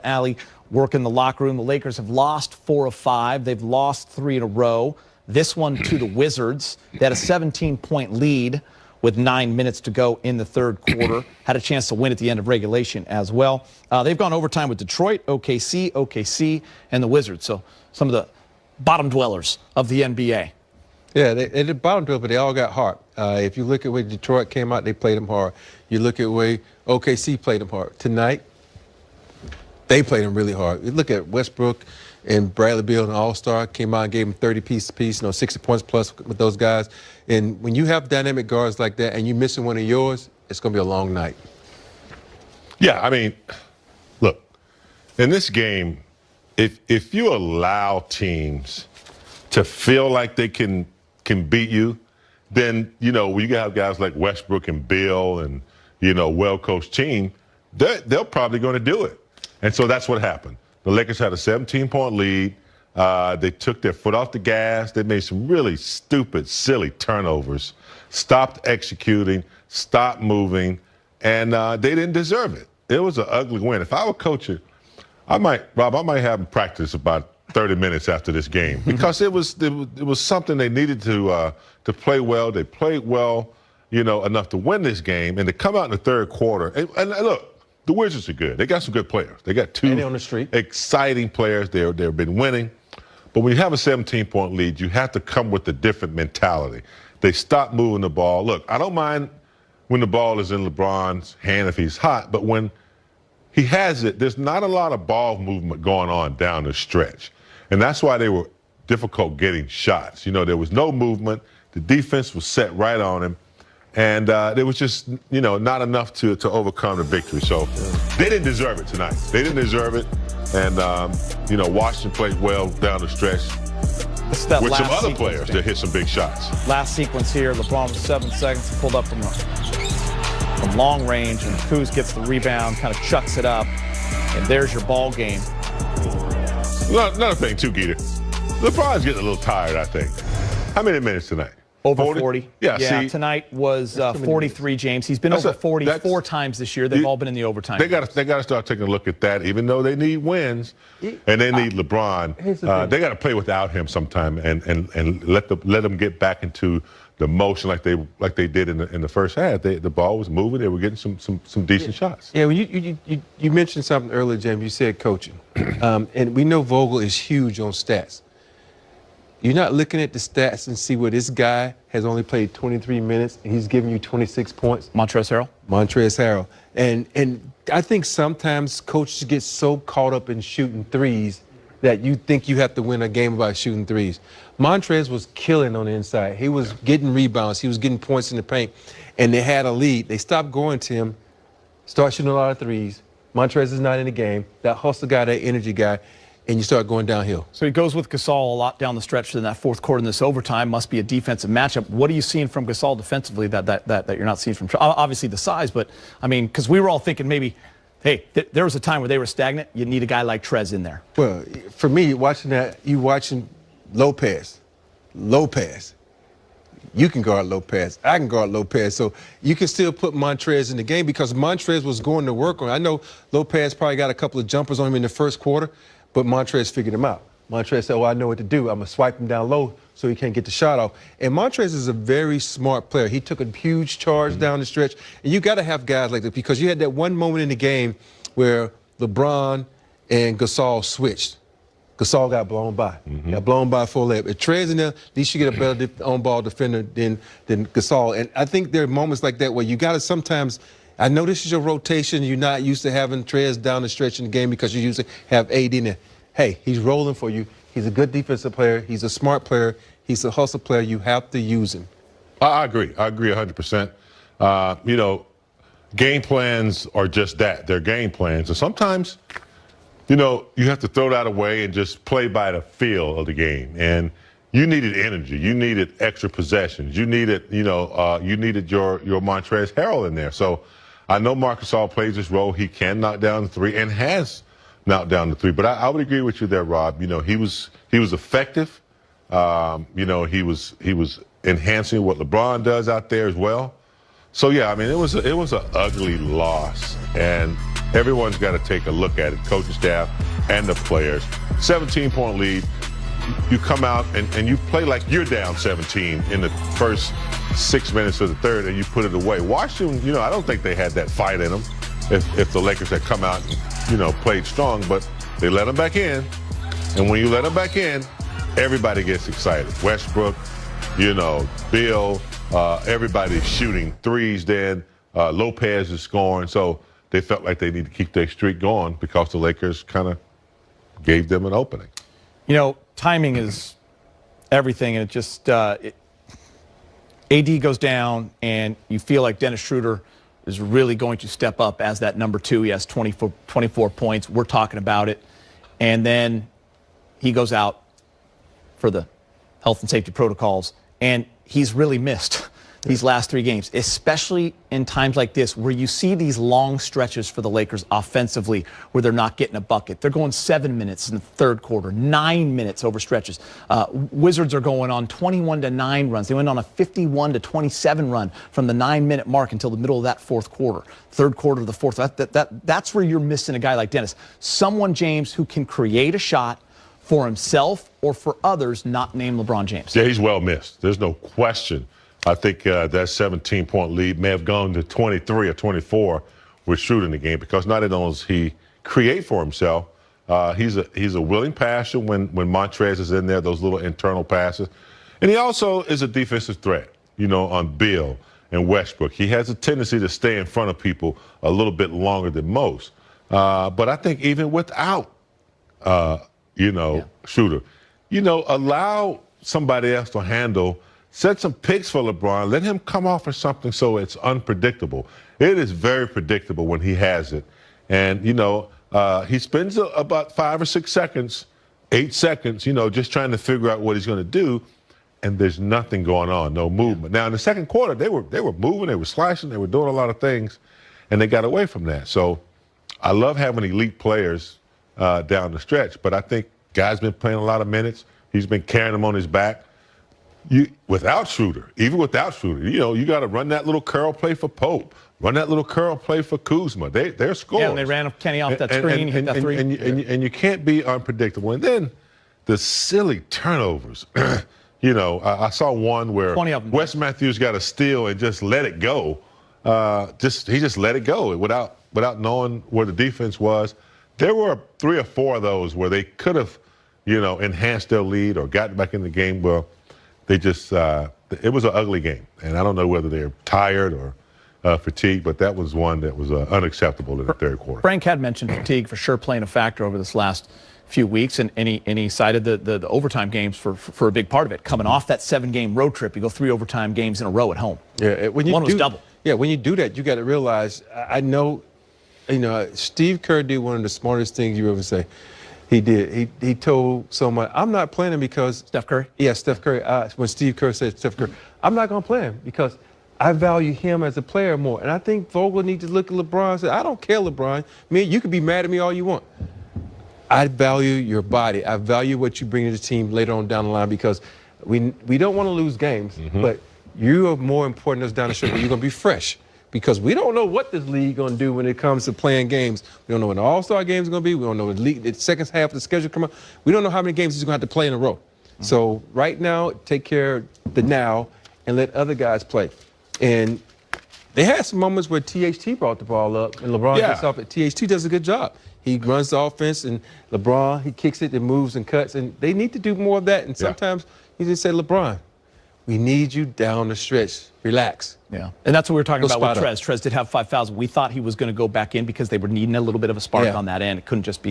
Alley work in the locker room. The Lakers have lost 4 of 5. They've lost 3 in a row. This one to the Wizards. They had a 17-point lead with 9 minutes to go in the third quarter. Had a chance to win at the end of regulation as well. They've gone overtime with Detroit, OKC, and the Wizards. So some of the bottom dwellers of the NBA. Yeah, they did bottom dweller, but they all got hard. If you look at where Detroit came out, they played them hard. You look at where OKC played them hard. Tonight, they played them really hard. You look at Westbrook and Bradley Beal, an all-star, came out and gave them 30 apiece, 60 points plus with those guys. And when you have dynamic guards like that and you're missing one of yours, it's going to be a long night. Yeah, I mean, look, in this game, if you allow teams to feel like they can beat you, then, you have guys like Westbrook and Bill and, well-coached team, they're probably going to do it. And so that's what happened. The Lakers had a 17-point lead. They took their foot off the gas. They made some really stupid, silly turnovers, stopped executing, stopped moving, and they didn't deserve it. It was an ugly win. If I were coaching, I might have them practice about 30 minutes after this game because it was something they needed to play well. They played well, enough to win this game and to come out in the third quarter. And look, the Wizards are good. They got some good players. They got 2 on the street. Exciting players. They've been winning. But when you have a 17-point lead, you have to come with a different mentality. They stop moving the ball. Look, I don't mind when the ball is in LeBron's hand if he's hot, but when he has it, there's not a lot of ball movement going on down the stretch. And that's why they were difficult getting shots. There was no movement. The defense was set right on him. And there was just, not enough to overcome the victory. So they didn't deserve it tonight. They didn't deserve it. And, Washington played well down the stretch with some other players that hit some big shots. Last sequence here, LeBron with 7 seconds, pulled up from long range, and Kuz gets the rebound, kind of chucks it up, and there's your ball game. Another thing, too, Geeta. LeBron's getting a little tired, I think. How many minutes tonight? Over 40. Yeah, see, tonight was 43, James. He's been over 40 4 times this year. They've all been in the overtime. They got to start taking a look at that, even though they need wins and they need LeBron. They got to play without him sometime and let them get back into the motion like they did in the first half. The ball was moving. They were getting some decent shots. Yeah, well, you mentioned something earlier, James. You said coaching. And we know Vogel is huge on stats. You're not looking at the stats and see where this guy has only played 23 minutes and he's giving you 26 points. Montrezl Harrell. And I think sometimes coaches get so caught up in shooting threes that you think you have to win a game by shooting threes. Montrez was killing on the inside. He was getting rebounds. He was getting points in the paint. And they had a lead. They stopped going to him, start shooting a lot of threes. Montrez is not in the game. That hustle guy, that energy guy. And you start going downhill. So he goes with Gasol a lot down the stretch in that fourth quarter in this overtime. Must be a defensive matchup. What are you seeing from Gasol defensively that you're not seeing from? Obviously the size, but I mean, because we were all thinking maybe, hey, there was a time where they were stagnant. You need a guy like Trez in there. Well, for me, watching that, you watching Lopez. You can guard Lopez. I can guard Lopez. So you can still put Montrez in the game because Montrez was going to work on it. I know Lopez probably got a couple of jumpers on him in the first quarter, but Montrez figured him out. Montrez said, I know what to do. I'm going to swipe him down low so he can't get the shot off. And Montrez is a very smart player. He took a huge charge down the stretch. And you got to have guys like that because you had that one moment in the game where LeBron and Gasol switched. Gasol got blown by. Got blown by full layup. If Trez in there, at least you get a better on-ball defender than Gasol. And I think there are moments like that where you got to sometimes – I know this is your rotation. You're not used to having Trez down the stretch in the game because you usually have AD in there. Hey, he's rolling for you. He's a good defensive player. He's a smart player. He's a hustle player. You have to use him. I agree. I agree 100%. Game plans are just that. They're game plans. And sometimes, you have to throw that away and just play by the feel of the game. And you needed energy. You needed extra possessions. You needed, you needed your Montrezl Harrell in there. So I know Marc Gasol plays this role. He can knock down the three and has knocked down the three. But I would agree with you there, Rob. He was effective. He was enhancing what LeBron does out there as well. So yeah, I mean, it was an ugly loss, and Everyone's got to take a look at it, coaching staff and the players. 17-point lead. You come out and you play like you're down 17 in the first 6 minutes of the third, and you put it away. Washington, I don't think they had that fight in them if the Lakers had come out and, played strong, but they let them back in. And when you let them back in, everybody gets excited. Westbrook, Bill, everybody's shooting threes then. Lopez is scoring. So they felt like they need to keep their streak going because the Lakers kind of gave them an opening. Timing is everything, and it just AD goes down, and you feel like Dennis Schroeder is really going to step up as that number 2. He has 24 points. We're talking about it. And then he goes out for the health and safety protocols, and he's really missed these last 3 games, especially in times like this where you see these long stretches for the Lakers offensively where they're not getting a bucket. They're going 7 minutes in the third quarter, 9 minutes over stretches. Wizards are going on 21-9 runs. They went on a 51-27 run from the 9-minute mark until the middle of that fourth quarter, third quarter of the fourth. That's where you're missing a guy like Dennis. Someone, James, who can create a shot for himself or for others, not named LeBron James. Yeah, he's well missed. There's no question. I think that 17-point lead may have gone to 23 or 24 with Schroeder in the game because not only does he create for himself, he's a willing passer when Montrez is in there, those little internal passes. And he also is a defensive threat, on Bill and Westbrook. He has a tendency to stay in front of people a little bit longer than most. But I think even without, Schroeder, allow somebody else to handle. Set some picks for LeBron. Let him come off of something so it's unpredictable. It is very predictable when he has it. And, he spends about 5 or 6 seconds, 8 seconds, just trying to figure out what he's going to do. And there's nothing going on, no movement. Now, in the second quarter, they were moving, they were slashing, they were doing a lot of things, and they got away from that. So I love having elite players down the stretch. But I think guy's been playing a lot of minutes. He's been carrying them on his back. Without Schroeder, even without Schroeder, you got to run that little curl play for Pope, run that little curl play for Kuzma. They're scorers. Yeah, and they ran Kenny off that screen, hit that 3. And you can't be unpredictable. And then the silly turnovers. I saw one where Wes Matthews got a steal and just let it go. He just let it go without knowing where the defense was. There were 3 or 4 of those where they could have, enhanced their lead or gotten back in the game. Well, they just, it was an ugly game. And I don't know whether they're tired or fatigued, but that was one that was unacceptable in the third quarter. Frank had mentioned fatigue for sure playing a factor over this last few weeks, and he cited the overtime games for a big part of it. Coming off that 7-game road trip, you go 3 overtime games in a row at home. Yeah, one was double. Yeah, when you do that, you got to realize, I know, Steve Kerr did one of the smartest things you ever say. He did. He told someone, I'm not playing him because... Steph Curry? Yeah, Steph Curry. When Steve Kerr said Steph Curry, I'm not going to play him because I value him as a player more. And I think Vogel needs to look at LeBron and say, I don't care, LeBron. You can be mad at me all you want. I value your body. I value what you bring to the team later on down the line because we don't want to lose games, but you are more important to us down the stretch. You're going to be fresh. Because we don't know what this league going to do when it comes to playing games. We don't know when the All-Star games are going to be. We don't know when the second half of the schedule come out. We don't know how many games he's going to have to play in a row. So right now, take care of the now and let other guys play. And they had some moments where THT brought the ball up and LeBron gets off it. THT does a good job. He runs the offense and LeBron, he kicks it and moves and cuts. And they need to do more of that. And sometimes you just say, LeBron, we need you down the stretch. Relax. Yeah, and that's what we were talking about with Trez. Trez did have 5 fouls. We thought he was going to go back in because they were needing a little bit of a spark on that end. It couldn't just be